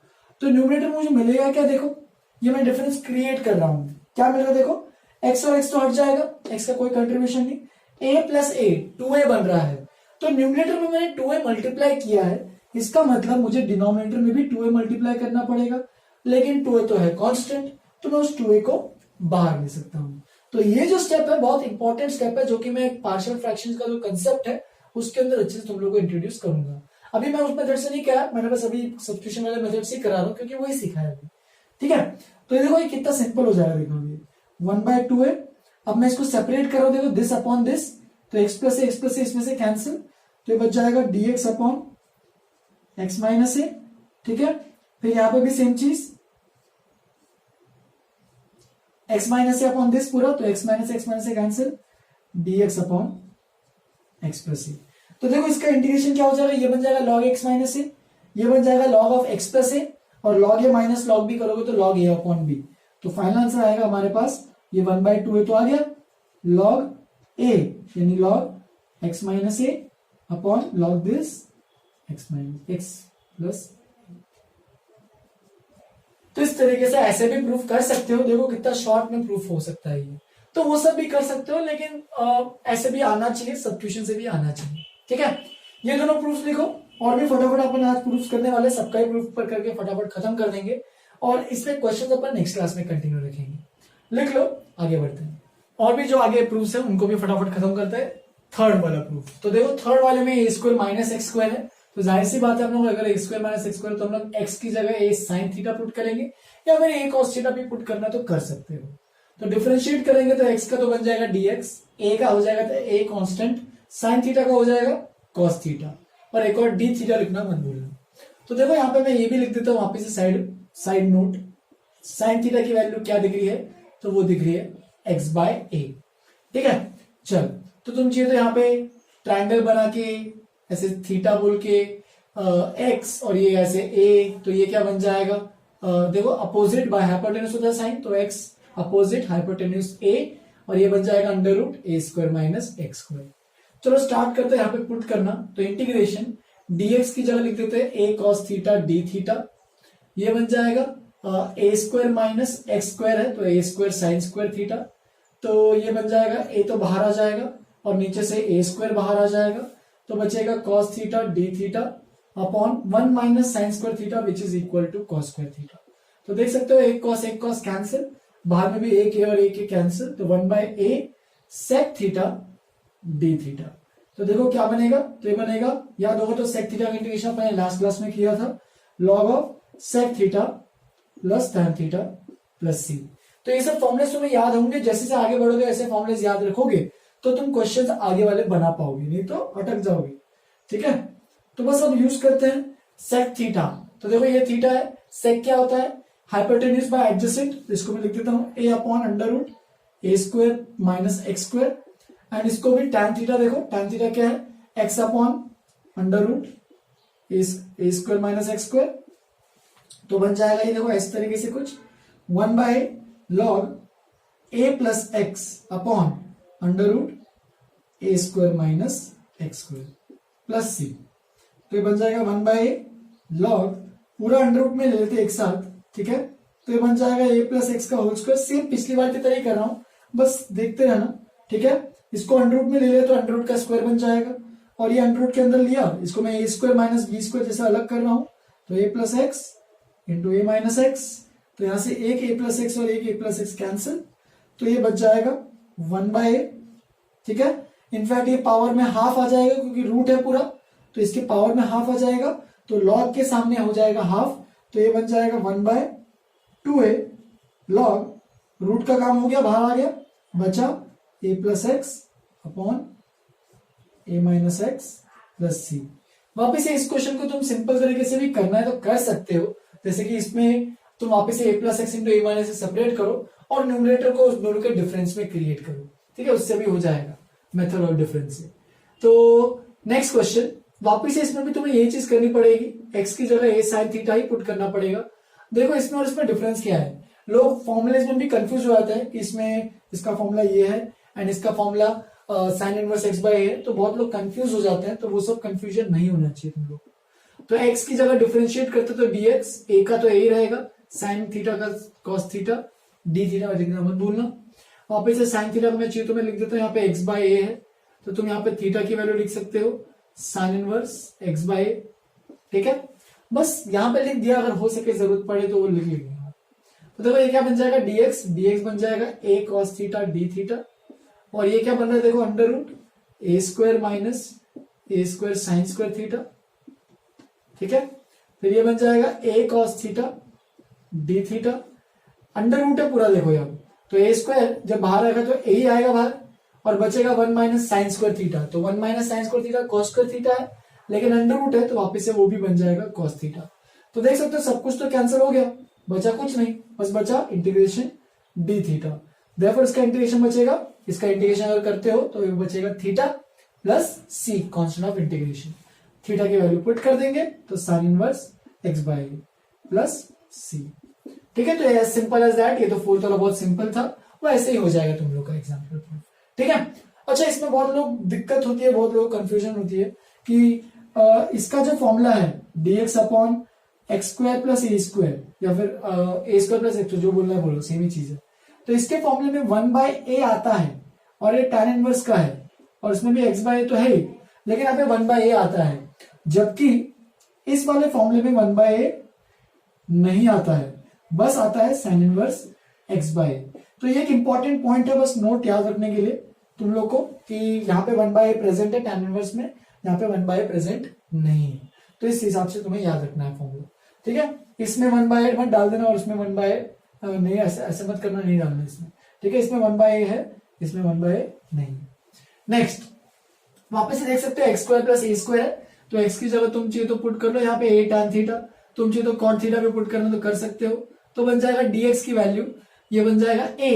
S1: तो न्यूमरेटर में मुझे मिलेगा क्या, देखो ये मैं डिफरेंस क्रिएट कर रहा हूं, क्या मिलेगा देखो, एक्स और एक्स तो हट जाएगा, एक्स का कोई कंट्रीब्यूशन नहीं, ए प्लस ए 2a बन रहा है। तो न्यूमरेटर में मैंने 2a मल्टीप्लाई किया है, इसका मतलब मुझे डिनोमिनेटर में भी 2a मल्टीप्लाई करना पड़ेगा, लेकिन 2a तो है कांस्टेंट, तो मैं उस 2a को बाहर ले सकता हूं। तो ये जो स्टेप है बहुत इंपॉर्टेंट स्टेप है, जो कि मैं पार्शियल फ्रैक्शंस का जो कंसेप्ट है उसके अंदर अच्छे से तुम लोगों को इंट्रोड्यूस करूंगा। अभी मैं उस मेथड से नहीं किया, मैंने बस अभी सब्स्टिट्यूशन वाले मेथड से करा रहा हूं क्योंकि वही सिखाया अभी, ठीक है। तो ये देखो ये कितना सिंपल हो जाएगा, देखो ये 1/2 है। अब मैं इसको सेपरेट कर रहा हूं, देखो दिस अपॉन दिस, तो एक्स प्लस ए इसमें से कैंसिल, तो ये बच जाएगा dx upon x minus a, ठीक है। फिर यहां पे भी सेम चीज, x minus a upon this पूरा, तो x minus a cancel, dx upon x plus a. तो देखो इसका इंटीग्रेशन क्या हो जाएगा, ये बन जाएगा log x माइनस ए, ये बन जाएगा log ऑफ x प्लस ए, और log a minus log b करोगे तो log a अपॉन b। तो फाइनल आंसर आएगा हमारे पास ये 1/2 है तो आ गया log a यानी log x minus a upon log this x minus x plus. तो इस तरीके से ऐसे भी प्रूफ कर सकते हो, देखो कितना शॉर्ट में प्रूफ हो सकता है ये। तो वो सब भी कर सकते हो, लेकिन ऐसे भी आना चाहिए, सब्स्टिट्यूशन से भी आना चाहिए, ठीक है। ये दोनों प्रूफ लिखो, और भी फटाफट अपन आज प्रूफ करने वाले, सबका ही प्रूफ पर करके फटाफट खत्म कर देंगे, और इसमें क्वेश्चन अपन नेक्स्ट क्लास में कंटिन्यू रखेंगे। लिख लो, आगे बढ़ते हैं। और भी जो आगे प्रूफ है उनको भी फटाफट खत्म करते हैं। थर्ड वाला प्रूफ, तो देखो थर्ड वाले में ए स्क्वायर माइनस एक्स स्क्वायर है, तो जाहिर सी बात है हम लोग अगर x square minus x square, तो हम लोग एक्स की जगह ए साइन थीटा पुट करेंगे, या अगर ए कॉस थीटा भी पुट करना तो कर सकते हो। तो डिफरेंशिएट करेंगे तो एक्स का तो बन जाएगा dx, ए का हो जाएगा तो ए कांस्टेंट, साइन थीटा का हो जाएगा कॉस थीटा, और एक और डी थीटा लिखना मत भूलना। तो देखो यहाँ पे मैं ये भी लिख देता हूँ वापिस से साइड नोट, साइन थीटा की वैल्यू क्या दिख रही है, तो वो दिख रही है x/a, ठीक है। चल, तो तुम चाहिए तो यहाँ पे ट्राइंगल बना के ऐसे थीटा बोल के x और ये ऐसे a, तो ये क्या बन जाएगा, देखो अपोजिट बाय हाइपोटेन्यूज होता है साइन, तो x अपोजिट हाइपोटेन्यूज a, और ये बन जाएगा √a² माइनस एक्स स्क्वायर। चलो स्टार्ट करते हैं यहाँ पे पुट करना, तो इंटीग्रेशन dx की जगह लिख देते हैं a cos theta d theta, ये बन जाएगा a² माइनस एक्स स्क्वायर है, तो a² साइन स्क्वायर थीटा, तो ये बन जाएगा a तो बाहर आ जाएगा और नीचे से a² बाहर आ जाएगा, तो बचेगा cos theta d theta upon 1 minus sine square theta which is equal to cos square theta. तो देख सकते हो एक cos कैंसिल, बाहर में भी एक a और एक a कैंसिल, तो 1/a sec theta d theta. तो देखो क्या बनेगा, तो ये बनेगा, याद होगा तो sec थीटा का इंटीग्रेशन अपने लास्ट क्लास में किया था, log of sec theta plus tan theta plus c। तो ये सब फॉर्मुले तुम्हें याद होंगे, जैसे से आगे बढ़ोगे ऐसे फॉर्मुले याद रखोगे तो तुम क्वेश्चंस आगे वाले बना पाओगे, नहीं तो अटक जाओगे, ठीक है। तो बस अब यूज करते हैं sec थीटा। तो देखो ये थीटा है, sec क्या होता है, हाइपोटेन्यूज बाय एडजेसेंट, इसको मैं लिख देता हूं a upon √a² minus x square, and इसको भी tan थीटा, देखो tan थीटा क्या है, x upon √a² minus x square, तो बन जाएगा ये देखो इस तरीके से कुछ 1/log a plus x upon √a² minus x square plus c। तो ये बन जाएगा 1/log, पूरा अंडर रूट में ले लेते एक साथ, ठीक है। तो ये बन जाएगा a प्लस एक्स का होल स्क्वायर, सेम पिछली बार की तरह ही कर रहा हूं, बस देखते रहना, ठीक है। इसको अंडर रूट में ले लिया तो अंडर रूट का स्क्वायर बन जाएगा, और ये अंडर रूट के अंदर लिया, इसको मैं a² माइनस b² जैसा अलग कर रहा हूं, तो a plus x into a minus x, तो यहां से एक a प्लस एक्स और एक a प्लस एक्स कैंसिल, तो ये बच जाएगा 1/a, ठीक है। इनफैक्ट ये पावर में हाफ आ जाएगा क्योंकि रूट है पूरा, तो इसके पावर में हाफ आ जाएगा, तो लॉग के सामने हो जाएगा हाफ, तो ये बन जाएगा 1/2a लॉग रूट का काम हो गया, बाहर आ गया, बचा a plus x upon a minus x plus c। वापिस इस क्वेश्चन को तुम सिंपल तरीके से भी करना है तो कर सकते हो, जैसे कि इसमें तुम वापस ए plus x into a minus से सेपरेट करो और न्यूमरेटर को उस दोनों के डिफरेंस में क्रिएट करो, ठीक है, उससे भी हो जाएगा मेथड ऑफ डिफरेंस से। तो नेक्स्ट क्वेश्चन, वापिस से इसमें भी तुम्हें यही चीज करनी पड़ेगी, एक्स की जगह ए साइन थीटा ही पुट करना पड़ेगा। देखो इसमें और इसमें डिफरेंस क्या है, लोग फॉर्मूलेज में भी कंफ्यूज हो जाते हैं कि इसमें इसका फॉर्मूला ये है एंड इसका formula sine inverse x by है, तो बहुत लोग कंफ्यूज हो जाते हैं, तो वो सब कंफ्यूजन नहीं होना चाहिए तुम लोग। तो एक्स की जगह डिफरेंशिएट करते तो dx, ए का तो ए रहेगा, साइन थीटा का कॉस थीटा, डी थीटा में लिखना मत भूलना। वापस से साइन थीटा को मैं चाहिए तो मैं लिख देता हूँ यहाँ पे एक्स बाय ए है, तो तुम यहाँ पे थीटा की वैल्यू लिख सकते हो sign inverse x by a, ठीक है, बस यहाँ पे लिख दिया, अगर हो सके जरूरत पड़े तो वो लिख लेंगे। तो देखो ये क्या बन जाएगा dx बन जाएगा a cos theta d theta, और ये क्या बन रहा है देखो under root a square minus a square sine square theta, ठीक है, फिर ये बन जाएगा a cos theta d theta, under root है पूरा देखो यहाँ, तो ए स्क्वायर जब बाहर आएगा तो ए ही आएगा बाहर और बचेगा 1 माइनस साइन स्क्वायर थीटा, तो 1 minus sine square theta cos square theta है, लेकिन अंडर रूट है तो वापस से वो भी बन जाएगा कॉस थीटा। तो देख सकते हो सब कुछ तो कैंसिल हो गया, बचा कुछ नहीं, बस बचा इंटीग्रेशन डी थीटा, देयरफॉर इसका इंटीग्रेशन बचेगा, इसका इंटीग्रेशन अगर करते हो तो ये बचेगा theta plus c constant of integration, theta की वैल्यू पुट कर देंगे तो sine inverse x by plus c, ठीक है। तो एज सिंपल एज दैट, ये तो फोर्थ वाला बहुत सिंपल था, वो ऐसे ही हो जाएगा तुम लोग का एग्जाम्पल, ठीक है। अच्छा इसमें बहुत लोग दिक्कत होती है, बहुत लोग कंफ्यूजन होती है कि इसका जो फॉर्मूला है dx upon x square plus a square या फिर ए स्क्वायर प्लस एक्स, जो बोलना है बोलो, सेम ही चीज है। तो इसके फॉर्मूले में 1 बाय ए आता है और ये tan इनवर्स का है और इसमें भी x बाय ए तो है ही, लेकिन यहाँ पे 1 बाय ए आता है, जबकि इस वाले फॉर्मूले में 1 बाय ए नहीं आता है, बस आता है sine inverse x by a. तो ये एक इंपॉर्टेंट पॉइंट है, बस नोट याद रखने के लिए तुम लोग को कि यहाँ पे 1 बाय ए प्रेजेंट है tan इनवर्स में, यहाँ पे 1 बाय ए प्रेजेंट नहीं है, तो इस हिसाब से तुम्हें याद रखना है फॉर्मूला, ठीक है। इसमें 1 बाय ए मत डाल देना और इसमें 1 बाय ए नहीं, ऐसे मत करना, नहीं डालना इसमें, ठीक है। इसमें 1 बाय ए है, इसमें 1 बाय ए नहीं है। नेक्स्ट वापस से देख सकते हो x square plus a square है, तो एक्स की जगह तुम चाहिए तो पुट कर लो यहाँ पे ए tan थीटा, तुम चाहिए तो कॉट थीटा पे पुट करना तो कर सकते हो, तो बन जाएगा dx की वैल्यू ये बन जाएगा a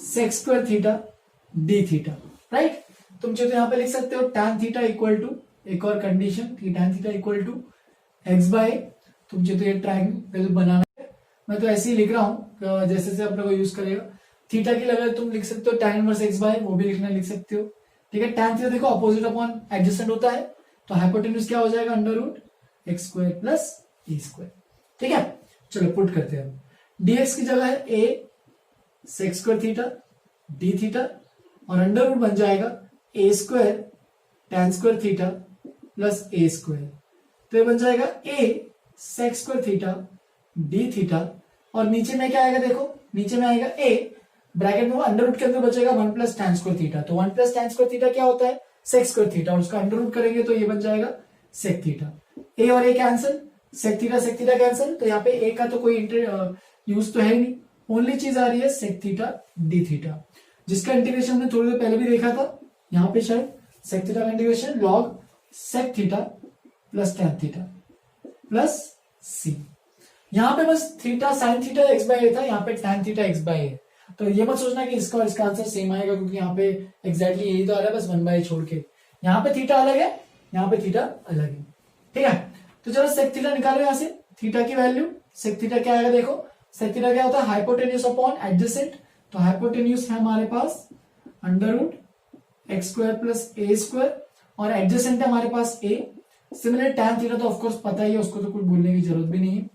S1: sec square theta d theta, right. तुम चाहिए तो यहाँ पे लिख सकते हो tan थीटा इक्वल टू, एक और कंडीशन कि tan theta equal to x by, तुम चाहिए तो ये ट्रायंगल बनाना है, मैं तो ऐसे ही लिख रहा हूँ जैसे जैसे आप लोग को यूज करेगा। थीटा की लगा तुम लिख सकते हो tan इनवर्स एक्स बाय, वो भी लिखना लिख सकते हो, ठीक है। tan थीटा देखो अपोजिट अपॉन एडजेसेंट होता है, तो हाइपोटेन्यूज क्या हो जाएगा under root x square plus a square, ठीक है। चलो पुट करते हैं, dx की जगह है a sec square theta d theta और अंडर रूट बन जाएगा a square tan square theta plus a square, तो ये बन जाएगा a sec square theta d theta और नीचे में क्या आएगा देखो, नीचे में आएगा a ब्रैकेट में अंडर रूट के अंदर बचेगा 1 प्लस tan स्क्वायर थीटा, तो 1 प्लस tan स्क्वायर थीटा क्या होता है sec स्क्वायर थीटा, और उसका अंडर रूट करेंगे तो ये बन जाएगा sec थीटा, a और a cancel, sec theta cancel, तो यहाँ पे a का तो कोई यूज तो है नहीं, ओनली चीज आ रही है sec थीटा डी थीटा, जिसका इंटीग्रेशन हमने थोड़ी देर पहले भी देखा था, यहाँ पे शायद sec थीटा का integration log sec theta plus tan theta plus c, यहाँ पे बस theta sine theta x by a था, यहाँ पे tan theta x by a, तो ये मत सोचना कि इसका और इसका आंसर सेम आएगा, क्योंकि यहाँ पे एग्जैक्टली यही तो आ रहा है, बस 1 बाय ए छोड़ के, यहाँ पे थीटा अलग है, यहाँ पे थीटा अलग है, ठीक है। तो चलो sec थीटा निकालो यहाँ से, थीटा की वैल्यू sec थीटा क्या आएगा देखो, sec थीटा क्या होता है हाइपोटेन्यूज अपॉन एडजेसेंट, तो हाइपोटेन्यूज है हमारे पास under root x square plus a square और एडजेसेंट है हमारे पास a, सिमिलर tan थीटा तो ऑफकोर्स पता ही है, उसको तो कुछ बोलने की जरूरत भी नहीं है,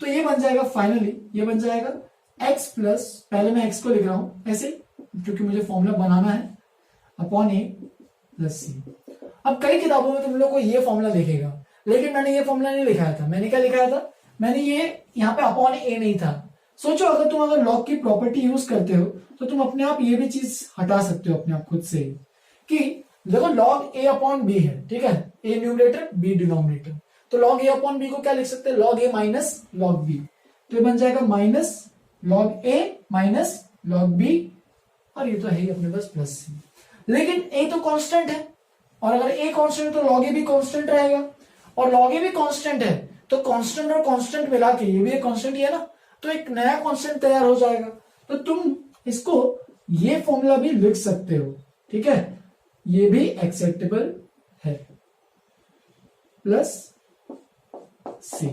S1: तो ये बन जाएगा फाइनली, ये बन जाएगा x प्लस, पहले मैं x को लिख रहा हूं ऐसे क्योंकि मुझे फॉर्मूला बनाना है, अपॉन a प्लस सी। अब कई किताबों में तुम लोग को ये फॉर्मूला दिखेगा, लेकिन मैंने ये फॉर्मूला नहीं लिखाया था, मैंने क्या लिखाया था, मैंने ये यहाँ पे अपॉन ए नहीं था। सोचो अगर तुम अगर लॉग की प्रॉपर्टी यूज करते हो तो तुम अपने आप ये भी चीज हटा सकते हो अपने आप खुद से कि देखो लॉग ए अपॉन बी है, ठीक है, ए न्यूमरेटर बी डिनोमिनेटर, तो लॉग ए अपॉन बी को क्या लिख सकते हैं, लॉग ए माइनस लॉग बी, तो ये बन जाएगा माइनस लॉग ए माइनस लॉग बी, और ये तो है ही अपने पास प्लस सी, लेकिन ए तो कांस्टेंट है और अगर ए कांस्टेंट है तो लॉग ए भी कांस्टेंट रहेगा, और लॉग ए भी कांस्टेंट है तो कांस्टेंट और कांस्टेंट मिला के ये भी एक कांस्टेंट ही है ना, तो एक नया कांस्टेंट तैयार हो जाएगा। तो तुम इसको ये फॉर्मूला भी लिख सकते हो, ठीक है, ये भी एक्सेप्टेबल है, प्लस सी।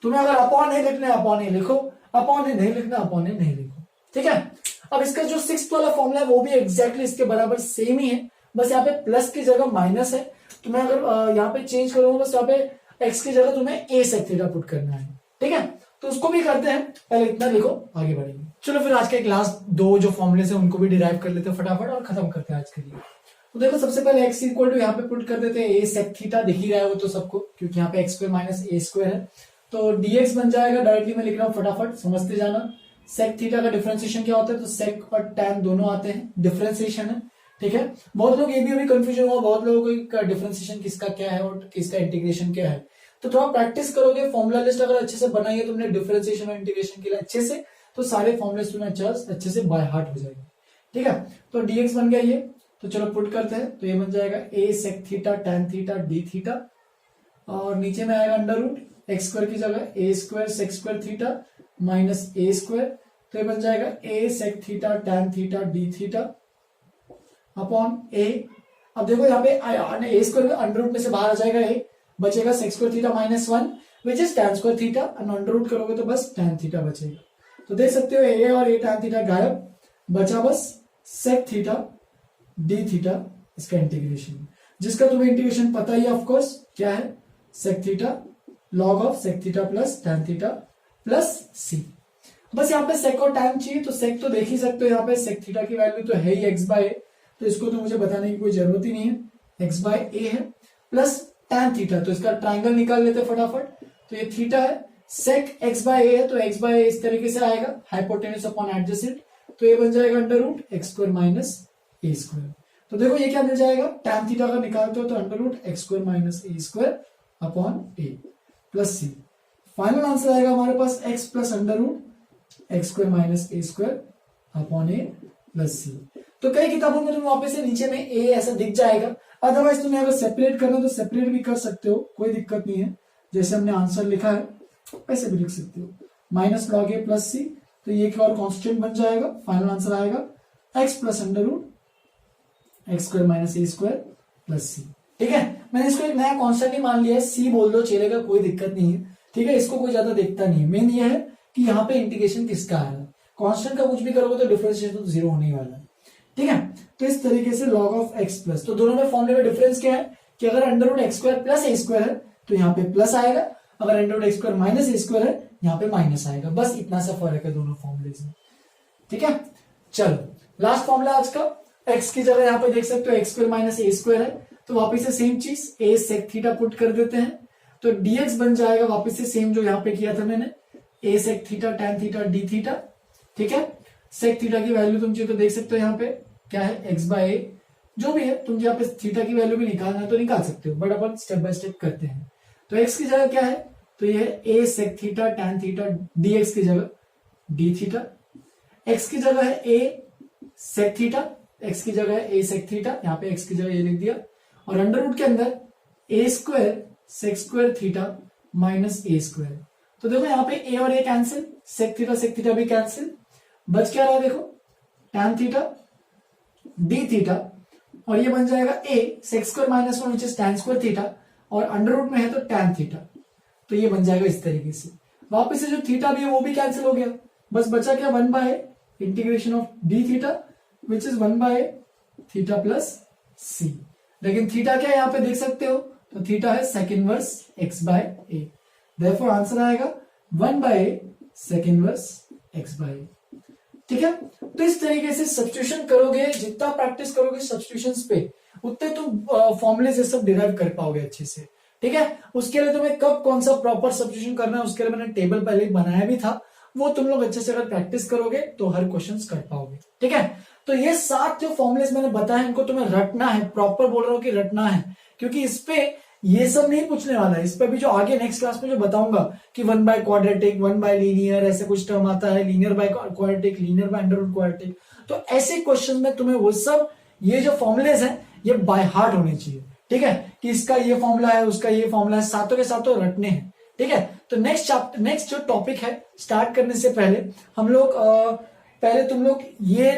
S1: तुम्हें अगर अपॉन ए लिखना है अपॉन ए लिखो, अपॉन ए नहीं लिखना अपॉन ए नहीं लिखो, ठीक है। अब इसका जो 6th वाला फॉर्मूला है वो भी एग्जैक्टली इसके बराबर सेम ही है, बस यहाँ पे प्लस की जगह माइनस है। तुम्हें अगर यहाँ पे चेंज करोगे बस यहाँ पे एक्स की जगह तुम्हें ए सेक थीटा पुट करना है, ठीक है। तो उसको भी करते हैं, पहले इतना लिखो आगे बढ़ेंगे। चलो फिर आज के क्लास 2 जो फॉर्मुले हैं उनको भी डिराइव कर लेते हैं फटाफट और खत्म करते हैं आज के लिए। तो देखो सबसे पहले x इक्वल टू यहाँ पे पुट कर देते हैं ए सेक थीटा, दिख ही रहा है वो तो सबको, क्योंकि यहाँ पे x square minus a square है। तो dx बन जाएगा, डायरेक्टली मैं लिख रहा हूँ फटाफट समझते जाना। सेक थीटा का डिफरेंशिएशन क्या होता है, तो सेक और टैन दोनों आते हैं, डिफरेंशिएशन है, ठीक है। बहुत लोग ये भी अभी कंफ्यूजन हुआ, बहुत लोगों को डिफरेंशिएशन किसका क्या है और किसका इंटीग्रेशन क्या है। तो थोड़ा प्रैक्टिस करोगे, फॉर्मूला लिस्ट अगर अच्छे से बनाई है तुमने डिफरेंशिएशन और इंटीग्रेशन के लिए अच्छे से, तो सारे फॉर्मूले तुम्हें अच्छे से बाय हार्ट हो जाएंगे, ठीक है। तो dx बन गया ये, तो चलो पुट करते हैं। तो ये बन जाएगा a sec theta tan theta d theta, और नीचे में आएगा अंडर रूट एक्स स्क्वायर की जगह a square sec square theta minus a square. तो ये बन जाएगा a sec theta tan theta d theta upon a। अब देखो यहाँ पे a स्क्वायर अंडर रूट में से बाहर आ जाएगा a, बचेगा sec square theta minus 1 which is tan square theta, under root करोगे तो बस tan थीटा बचेगा। तो देख सकते हो a और a tan थीटा गायब, बचा बस sec थीटा d थीटा, इसका इंटीग्रेशन, जिसका तुम्हें इंटीग्रेशन पता ही ऑफकोर्स क्या है, sec theta log of sec theta plus tan theta plus c। बस यहाँ पे sec और tan चाहिए, तो sec तो देख ही सकते हो, यहाँ पे sec थीटा की वैल्यू तो है ही x बाय a, तो इसको तो मुझे बताने की कोई जरूरत ही नहीं है, x बाय a है, प्लस tan थीटा, तो इसका ट्राइंगल निकाल लेते फटाफट। तो ये थीटा है, sec x बाय a है, तो x बाय a इस तरीके से आएगा, हाइपोटेन्यूज अपॉन एडजेसेंट, तो ये बन जाएगा under root x square minus a square. तो देखो ये क्या मिल जाएगा, tan थीटा का निकालते हो तो under root x square minus a square upon a plus c. Final answer आएगा हमारे पास x plus under root x square minus a square upon a plus सी। तो कई किताबों में तुम्हें वापस से नीचे में a ऐसा दिख जाएगा, अदरवाइज तुम्हें अगर सेपरेट करना तो सेपरेट भी कर सकते हो, कोई दिक्कत नहीं है। जैसे हमने आंसर लिखा है वैसे भी लिख सकते हो, माइनस लॉग ए प्लस सी। तो ये एक और कॉन्स्टेंट बन जाएगा, फाइनल आंसर आएगा x plus under root x square minus a square plus c, ठीक है। मैंने इसको एक नया कॉन्स्टेंट ही मान लिया है, सी बोल दो चलेगा, कोई दिक्कत नहीं है, ठीक है। इसको कोई ज्यादा देखता नहीं है, मेन ये है कि यहाँ पे इंटीग्रेशन किसका है, कांस्टेंट का कुछ भी करोगे तो डिफरेंशिएशन तो 0 होने वाला है, ठीक है। तो इस तरीके से log ऑफ x प्लस, तो दोनों में फॉर्मूले में डिफरेंस क्या है कि अगर under root x square plus a square है तो यहाँ पे प्लस आएगा, अगर under root x square minus a square है यहाँ पे माइनस आएगा, बस इतना सा फर्क है दोनों फॉर्मूले में, ठीक है। चलो लास्ट फॉर्मूला आज का, x की जगह यहाँ पे देख सकते हो x square minus a square है, तो वापिस से सेम चीज a सेक थीटा पुट कर देते हैं। तो dx बन जाएगा वापिस से सेम जो यहाँ पे किया था मैंने, a sec theta tan theta d theta, ठीक है। सेक थीटा की वैल्यू तुम चाहिए तो देख सकते हो यहाँ पे क्या है x बाय a, जो भी है तुम यहाँ पे थीटा की वैल्यू भी निकालना है तो निकाल सकते हो, but upon step by step करते हैं। तो x की जगह क्या है, तो ये है a sec theta tan theta dx की जगह d थीटा, x की जगह है a सेक थीटा, x की जगह है a सेक थीटा, यहाँ पे x की जगह ये लिख दिया, और अंडर रूट के अंदर a square sec square theta minus a square. तो देखो यहाँ पे a और a कैंसिल, सेक थीटा भी कैंसिल, बच क्या रहा है देखो tan थीटा d थीटा, और ये बन जाएगा a sec square minus 1 which is tan square theta, और अंडर रूट में है तो tan थीटा, तो ये बन जाएगा इस तरीके से। वापिस से जो थीटा भी है वो भी कैंसिल हो गया, बस बचा क्या 1 by integration of d theta which is 1 by theta plus c। लेकिन थीटा क्या यहाँ पे देख सकते हो, तो थीटा है sec inverse x by a, therefore answer आएगा 1 by sec inverse x by a, ठीक है। तो इस तरीके से सब्स्टिट्यूशन करोगे, जितना प्रैक्टिस करोगे सब्स्टिट्यूशंस पे उतने तुम फॉर्मूले से सब डिराइव कर पाओगे अच्छे से, ठीक है। उसके लिए तुम्हें कब कौन सा प्रॉपर सब्स्टिट्यूशन करना है उसके लिए मैंने टेबल पहले बनाया भी था, वो तुम लोग अच्छे से अगर प्रैक्टिस करोगे तो हर क्वेश्चन कर पाओगे, ठीक है। तो ये 7 जो फॉर्मुलेस मैंने बताया इनको तुम्हें रटना है, प्रॉपर बोल रहा हूं कि रटना है, क्योंकि इस पे ये सब नहीं पूछने वाला है। इस पे भी जो आगे नेक्स्ट क्लास में जो बताऊंगा कि 1 बाय क्वाड्रेटिक 1 बाय लीनियर ऐसे कुछ टर्म आता है, linear by quadratic, linear by under root quadratic, तो ऐसे क्वेश्चन में तुम्हें वो सब ये जो फॉर्मुलेस हैं ये बाय हार्ट होने चाहिए, ठीक है। कि इसका ये फॉर्मूला है उसका ये फॉर्मूला है, सातों के सातों रटने हैं, ठीक है। तो नेक्स्ट जो टॉपिक है स्टार्ट करने से पहले हम लोग पहले तुम लोग ये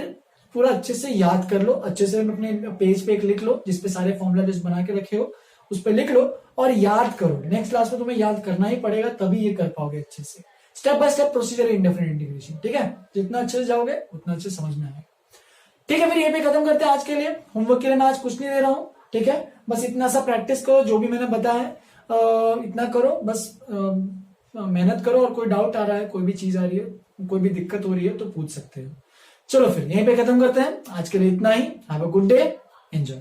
S1: पूरा अच्छे से याद कर लो, अच्छे से अपने पेज पे एक लिख लो जिसपे सारे फॉर्मूला लिस्ट बना के रखे हो, उस पर लिख लो और याद करो। नेक्स्ट क्लास में तुम्हें याद करना ही पड़ेगा, तभी ये कर पाओगे अच्छे से। Step by step procedure indefinite integration, ठीक है। जितना अच्छे से जाओगे उतना अच्छे से समझ में आएगा। ठीक है, फिर ये पे खत्म करते हैं आज के लिए। होमवर्क के लिए मैं आज कुछ नहीं दे रहा हूँ, ठीक है। बस इतना सा प्रैक्टिस करो, जो भी मैंने बताया है इतना करो, बस मेहनत करो। और कोई डाउट आ रहा है, कोई भी चीज आ रही है, कोई भी दिक्कत हो रही है तो पूछ सकते हो। चलो फिर यहीं पे खत्म करते हैं आज के लिए, इतना ही। Have a good day, enjoy.